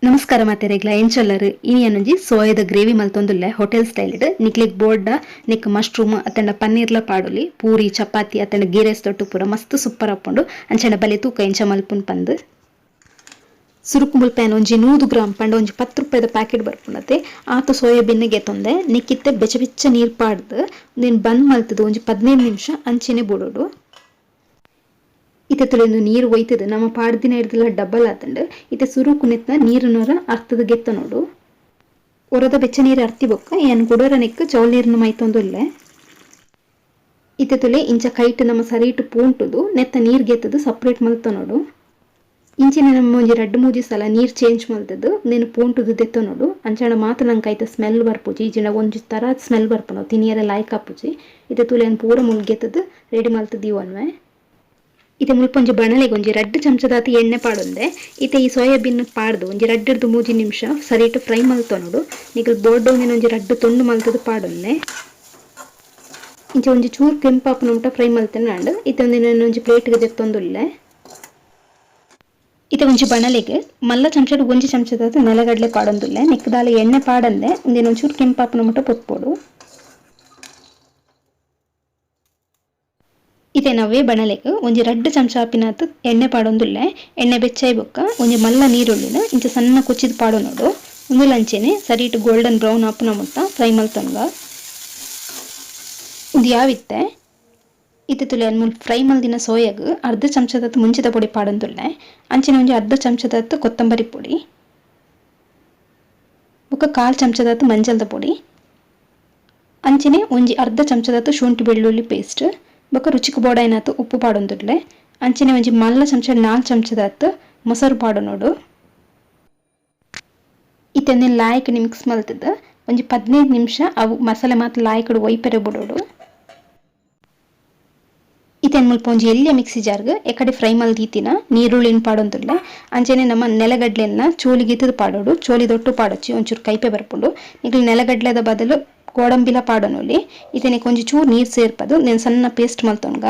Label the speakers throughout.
Speaker 1: ನಮಸ್ಕಾರ ಮಾತೆರೆಗ್ಲ ಎಂಚೊಲ್ಲರು ಇನಿಯನೊಂಜಿ ಸೋಯದ gravy ಮಲ್ತೊಂದುಲ್ಲೆ hotel style ನಿಕ್ಲೆಗ್ ಬೋರ್ಡ Nick mushroom ಅತ್ತಂಡ ಪನ್ನೀರ್ಲ ಪಾಡೊಲಿ ಪೂರಿ ಚಪಾತಿ ಅತ್ತಂಡ ಗೀ ರೈಸ್ ತೊಟ್ಟು ಪೂರ ಮಸ್ತ್ ಸೂಪರ್ ಅಪ್ಪುಂಡು ಅಂಚಂಡ ಬಲೆ ತೂಕ ಎಂಚ ಮಲ್ಪುನ್ ಪಂದ್ ಸುರುಕು ಮುಲ್ಪೇನ ಒಂಜಿ 100 ಗ್ರಾಮ್ ಪಂಡ ಒಂಜಿ 10 ರೂಪಾಯಿದ ಪ್ಯಾಕೆಟ್ ಬರ್ಪುಂಡತೆ ಆತ ಸೋಯಾಬೀನ್ ಗೆತ್ತೊಂದೆ ನಿಕ್ಕಿತ್ತೆ ಬೆಚ್ಚ ಬೆಚ್ಚ ನೀರ್ ಪಾಡ್ದು ನೀನ್ ಬಂದ್ ಮಲ್ತದು ಒಂಜಿ 15 ನಿಮಿಷ ಅಂಚಿನೆ ಬುಡೋಡು ಇತ್ತೆ ತುಲೆಂದು ನೀರು ಒಯ್ತದೆ ನಮ್ಮ ಪಾಡ್ದಿನ ಹಿಡ್ದೆಲ್ಲ ಡಬಲ್ ಆತಂಡು ಇತ್ತೆ ಸುರು ಕುನೆತ್ನ ನೀರಿನವರ ಅರ್ಥದ ಗೆತ್ತ ನೋಡು ಒರದ ಬೆಚ್ಚ ನೀರು ಅರ್ತಿ ಬೊಕ್ಕ ಏನು ಗುಡೋರ ನೆಕ್ ಚೌಲ್ ನೀರಿನ ಮೈತೊಂದುಲ್ಲೆ ಇತ್ತೆ ತುಲೆ ಇಂಚ ಕೈಟ್ ನಮ್ಮ ಸರಿಟ್ ಪೂಂಟುದು ನೆತ್ತ ನೀರು ಗೆತ್ತದು ಸಪ್ರೇಟ್ ಮಲ್ತ ನೋಡು ಇಂಚಿನ ನಮ್ಮ ಒಂಜಿ 2-3 ಸಲ ನೀರು ಚೇಂಜ್ ಮಲ್ತದ್ದು ನೀನು ಪೂಂಟುದು ದೆತ್ತ ನೋಡು ಅಂಚಣ ಮಾತ್ರ ನಂಗೆ ಆಯ್ತು ಸ್ಮೆಲ್ ಬರ್ಪುಜಿ ಈಜಿನ ಒಂಜಿ ತರ ಸ್ಮೆಲ್ ಬರ್ಪುನ ತಿನಿಯರ ಲಾಯ್ಕ್ ಆಪುಜಿ ಇತ್ತೆ ತುಲೆ ಪೂರ ಮುಲ್ಗೆತ್ತದು ರೆಡಿ ಮಲ್ತದೀವನ್ವೆ ಇತ್ತೆ ಮುಲ್ಪೊಂಜಿ ಬಣಲೆಗೆ ಒಂಜಿ 2 ಚಮಚದಾತ ಎಣ್ಣೆ ಪಾಡೊಂದೆ ಇತ್ತೆ ಈ ಸೋಯಾಬೀನ್ ಪಾಡ್ದು ಒಂಜಿ 2-3 ನಿಮಿಷ ಸರಿಟ್ ಫ್ರೈ ಮಲ್ತೊನೋಡು ನಿಕಲ್ ಬೋರ್ಡ್ ಒಂಜಿ 2 ತುಂಡು ಮಲ್ತದು ಪಾಡೊಂದೆ ಇಂಚ ಒಂಜಿ ಚೂರು ಕೆಂಪಾಪುನ ಮುಟ ಫ್ರೈ ಮಲ್ತೆನಾಂಡು ಇತ್ತೆ ಒಂಜಿ ಪ್ಲೇಟ್ಗೆ ದೆತ್ತೊಂದುಲ್ಲೆ ಇತ್ತೆ ಒಂಜಿ ಬಣಲೆಗೆ ಮಲ್ಲ ಚಮಚಡ್ ಒಂಜಿ ಚಮಚದಾತ ನೆಲಗಡ್ಲೆ ಪಾಡೊಂದುಲ್ಲೆ ನೆಕ್ಕದಾಲ ಎಣ್ಣೆ ಪಾಡಂದೆ ಒಂಚೂರು ಕೆಂಪಾಪುನ ಮುಟ ಪೊತ್ಪೊಡು ಇತ್ತೆ ನವ್ವೆ ಬಣಲೆಗ್ ಒಂಜಿ 2 ಚಮಚ ಆಪಿನತ್ ಎಣ್ಣೆ ಪಾಡೊಂದುಲ್ಲೆ ಎಣ್ಣೆ ಬೆಚ್ಚಾಯಿ ಬೊಕ್ಕ ಒಂಜಿ ಮಲ್ಲ ನೀರುಳ್ಳಿನ ಇಂಚ ಸಣ್ಣ ಕೊಚ್ಚಿದ್ ಪಾಡೊ ನೋಡು ಉಂದುಲಂಚೆನೆ ಸರಿಟ್ ಗೋಲ್ಡನ್ ಬ್ರೌನ್ ಆಪುನ ಮುಟ್ಟ ಫ್ರೈ ಮಲ್ತೊನ್ಗ ಉಂದು ಯಾವಿತ್ತೆ ಇತ್ತೆ ತುಲೆ ಅನ್ಮೂಲ್ ಫ್ರೈ ಮಲ್ದಿನ ಸೋಯಾಗ್ ಅರ್ಧ ಚಮಚದತ್ ಮುಂಚಿದ ಪೊಡಿ ಪಾಡೊಂದುಲ್ಲೆ ಅಂಚೆನೆ ಒಂಜಿ ಅರ್ಧ ಚಮಚದತ್ ಕೊತ್ತಂಬರಿ ಪೊಡಿ ಬೊಕ್ಕ 1/4 ಚಮಚದತ್ ಮಂಜಲ್ದ ಪೊಡಿ ಅಂಚೆನೆ ಒಂಜಿ ಅರ್ಧ ಚಮಚದತ್ ಶುಂಠಿ ಬೆಳ್ಳುಳ್ಳಿ ಪೇಸ್ಟ್ ಬೊಕ್ಕ ರುಚಿಗೆ ಬೋಡಾಯಿನತ್ತು ಉಪ್ಪು ಪಾಡೊಂದುಲ್ಲೆ ಅಂಚೆನೆ ಒಂಜಿ ಮಲ್ಲ ಚಮಚ 4 ಚಮಚದತ್ತು ಮೊಸರು ಪಾಡು ನೋಡು ಇತ್ತೆಂದು ಲಾಯ್ಕಡಿ ಮಿಕ್ಸ್ ಮಲ್ತದ ಒಂಜಿ 15 ನಿಮಿಷ ಅವು ಮಸಾಲೆ ಮಾತ್ರ ಲಾಯ್ಕಡು ಒಯ್ಪೆರೆ ಬಿಡೋಡು ಇತ್ತೆನ್ ಮುಲ್ಪ ಒಂಜಿ ಎಲ್ಯ ಮಿಕ್ಸಿ ಜಾರ್ಗ್ ಎಕಡೆ ಫ್ರೈ ಮಲ್ದೀತಿನ ನೀರುಳ್ಳಿನ ಪಾಡೊಂದುಲ್ಲೆ ಅಂಚೆನೆ ನಮ್ಮ ನೆಲಗಡ್ಲೆನ ಚೋಲಿಗಿತ್ತದ ಪಾಡೋಡು ಚೋಲಿ ದೊಟ್ಟು ಪಾಡೊಚ್ಚಿ ಒಂಚೂರು ಕೈಪೆ ಬರ್ಪುಂಡು ಈಗ ನೆಲಗಡ್ಲೆದ ಬದಲು ಗೋಡಂಬಿಲ ಪಾಡೊನೊಲಿ ಇತ್ತೆ ಒಂಜಿ ಚೂರು ನೀರು ಸೇರ್ಪದು నేను ಸಣ್ಣ ಪೇಸ್ಟ್ ಮಲ್ತೊನ್ಗ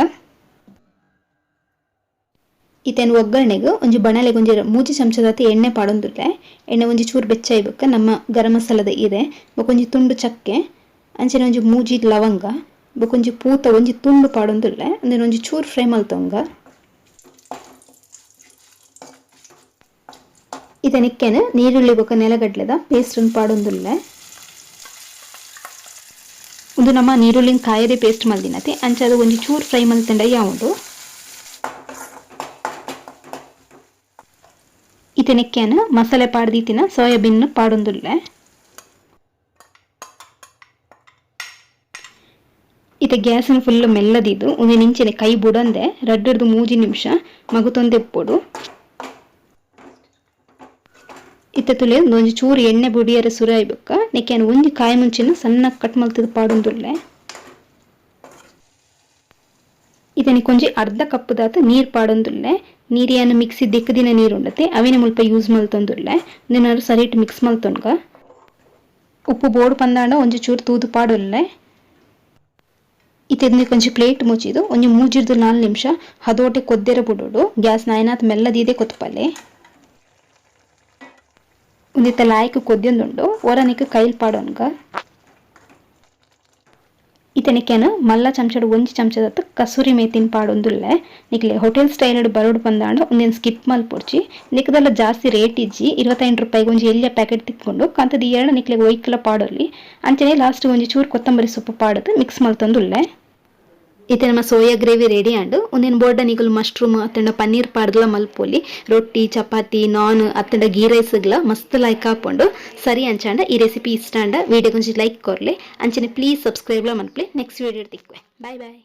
Speaker 1: ಇತ್ತೆನ್ ಒಗ್ಗರಣೆಗ್ ಒಂಜಿ ಬಣಲೆಗ್ ಒಂಜಿ 3 ಚಮಚದಾತ ಎಣ್ಣೆ ಪಾಡೊಂದುಲ್ಲೆ ಎಣ್ಣೆ ಒಂಜಿ ಚೂರು ಬೆಚ್ಚಾಯಿ ಬೊಕ್ಕ ನಮ್ಮ ಗರಂ ಮಸಾಲದ ಇದೆ ಬೊಕೊಂಜಿ ತುಂಡು ಚಕ್ಕೆ ಅಂಚೆನೆ ಒಂಜಿ 3 ಲವಂಗ ಬೊಕೊಂಜಿ ಪೂತ ಒಂಜಿ ತುಂಡು ಪಾಡೊಂದುಲ್ಲೆ ಒಂಜಿ ಚೂರು ಫ್ರೈ ಮಲ್ತೊಂಗ ಇತ್ತೆ ನಿಕ್ಕೆನೆ ನೀರುಳ್ಳಿ ಬೊಕ್ಕ ನೆಲಗಡ್ಲೆದ ಪೇಸ್ಟ್ ಪಾಡೊಂದುಲ್ಲೆ ಒಂದು ನಮ್ಮ ನೀರುಳ್ಳಿನ ಕಾಯದೆ ಪೇಸ್ಟ್ ಮಲ್ದಿನತೆ ಅಂಚದು ಒಂಜಿ ಚೂರು ಫ್ರೈ ಮಲ್ತಂಡ ಯಾವುದು ಇತ್ತೆ ನೆಕ್ಕೆನ ಮಸಾಲೆ ಪಾಡ್ದೀತಿನ ಸೋಯಾಬೀನ್ ಪಾಡೊಂದುಲ್ಲೆ ಇತ್ತೆ ಗ್ಯಾಸ್ನ ಫುಲ್ ಮೆಲ್ಲದಿದ್ದು ಒಂದು ನಿಂಚನೆ ಕೈ ಬುಡಂದೆ 2-3 ನಿಮಿಷ ಮಗುತೊಂದೆ ಉಪ್ಪೊಡು ಇತ್ತೆ ತುಲೆ ಒಂಜಿ ಚೂರು ಎಣ್ಣೆ ಬುಡಿಯರೆ ಸುರಾಯಿ ಬೊಕ್ಕ ನೆಕ್ಕೆನ ಒಂಜಿ ಕಾಯಿ ಮುಂಚಿನ ಸಣ್ಣ ಕಟ್ ಮಲ್ತದ ಪಾಡೊಂದುಲ್ಲೆ ಇತ್ತೆ ನಿಕ್ಕೊಂಜಿ ಅರ್ಧ ಕಪ್ಪುದಾತ ನೀರು ಪಾಡೊಂದುಲ್ಲೆ ನೀರಿಯನ್ನು ಮಿಕ್ಸಿ ದಿಕ್ಕದಿನ ನೀರು ಉಂಡತೆ ಅವಿನ ಮುಲ್ಪ ಯೂಸ್ ಮಲ್ತೊಂದುಲ್ಲೆ ನಿನ್ನಾರು ಸರಿಟ್ ಮಿಕ್ಸ್ ಮಲ್ತೊನ್ಗ ಉಪ್ಪು ಬೋಡು ಪಂದಾಂಡ ಒಂಜಿ ಚೂರು ತೂದು ಪಾಡೊಲ್ಲೆ ಇತ್ತೆ ಒಂಜಿ ಪ್ಲೇಟ್ ಮುಚ್ಚಿದು ಒಂಜಿ 3-4 ನಿಮಿಷ ಹದೋಟೆ ಕೊದ್ದೆರೆ ಬಿಡೋಡು ಗ್ಯಾಸ್ ನಾಯನಾತ್ ಮೆಲ್ಲದೀದೆ ಕೊತ್ತಪಲೆ ಒಂದಿತ್ತ ಲಾಯ್ಕ್ ಕೊದ್ಯೊಂದುಂಡು ಒರನಿಕ್ ಕೈಲ್ ಪಾಡೋನ್ಗ ಇತ್ತೆ ನಿಕ್ಕೆನ ಮಲ್ಲ ಚಮಚಡ್ ಒಂಜಿ ಚಮಚದತ್ತು ಕಸೂರಿ ಮೇತಿನ ಪಾಡೊಂದುಲ್ಲೆ ನಿಕ್ಲೆ ಹೋಟೆಲ್ ಸ್ಟೈಲ್ ಬರೋಡು ಪಂದಾಂಡ ಒಂದೇನು ಸ್ಕಿಪ್ ಮಲ್ಪೊಡ್ಚಿ ನಿಕ್ದೆಲ್ಲ ಜಾಸ್ತಿ ರೇಟ್ ಇಜ್ಜಿ 25 ರೂಪಾಯಿಗೆ ಒಂಜಿ ಎಲ್ಯ ಪ್ಯಾಕೆಟ್ ತಿಕ್ಕೊಂಡು ಕಂತದ ಏಳು ನಿಕ್ಲೆ ಒಯ್ಕಲ ಪಾಡೊಲಿ ಅಂಚನೆ ಲಾಸ್ಟ್ ಒಂಜಿ ಚೂರು ಕೊತ್ತಂಬರಿ ಸೊಪ್ಪು ಪಾಡದು ಮಿಕ್ಸ್ ಮಲ್ತೊಂದುಲ್ಲೆ ಇತ್ತೆ ನಮ್ಮ ಸೋಯಾ ಗ್ರೇವಿ ರೆಡಿ ಆಂಡ್ ಒಂದೇನು ಬೋರ್ಡ ನಿಕಲ್ ಮಶ್ರೂಮ್ ಅತ್ತಂಡ ಪನ್ನೀರ್ ಪಾಡ್ದಲ ಮಲ್ಪೊಲಿ ರೊಟ್ಟಿ ಚಪಾತಿ ನಾನ್ ಅತ್ತಂಡ ಗೀ ರೈಸ್ಗ್ಲ ಮಸ್ತ್ ಲೈಕ್ ಆಪುಂಡು ಸರಿ ಅಂಚಾಂಡ ಈ ರೆಸಿಪಿ ಇಷ್ಟ ಅಂಡ ವಿಡಿಯೋ ಕೊಂಚ ಲೈಕ್ ಕೊರ್ಲೆ ಅಂಚನೆ ಪ್ಲೀಸ್ ಸಬ್ಸ್ಕ್ರೈಬ್ಲ ಮನ್ಪ್ಲೆ ನೆಕ್ಸ್ಟ್ ವಿಡಿಯೋ ತಿಕ್ವೆ ಬಾಯ್ ಬಾಯ್.